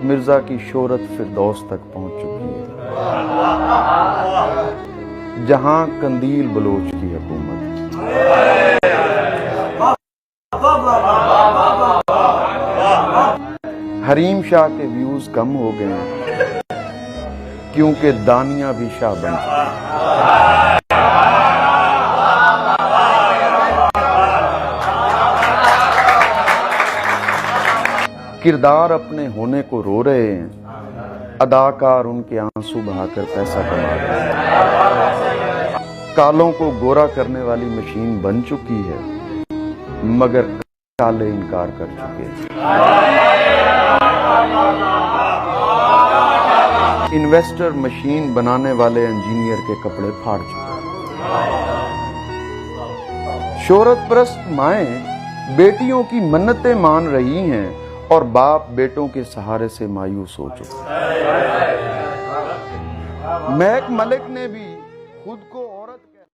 مرزا کی شہرت فردوس تک پہنچ چکی ہے، جہاں قندیل بلوچ کی حکومت ہے۔ حریم شاہ کے ویوز کم ہو گئے ہیں کیونکہ دانیہ بھی شاہ بن چکے ہیں۔ کردار اپنے ہونے کو رو رہے ہیں، اداکار ان کے آنسو بہا کر پیسہ کما رہے ہیں۔ کالوں کو گورا کرنے والی مشین بن چکی ہے، مگر کالے انکار کر چکے ہیں۔ انویسٹر مشین بنانے والے انجینئر کے کپڑے پھاڑ چکے ہیں۔ شہرت پرست مائیں بیٹیوں کی منتیں مان رہی ہیں اور باپ بیٹوں کے سہارے سے مایوس ہو چکے ہیں۔ میک ملک نے بھی خود کو عورت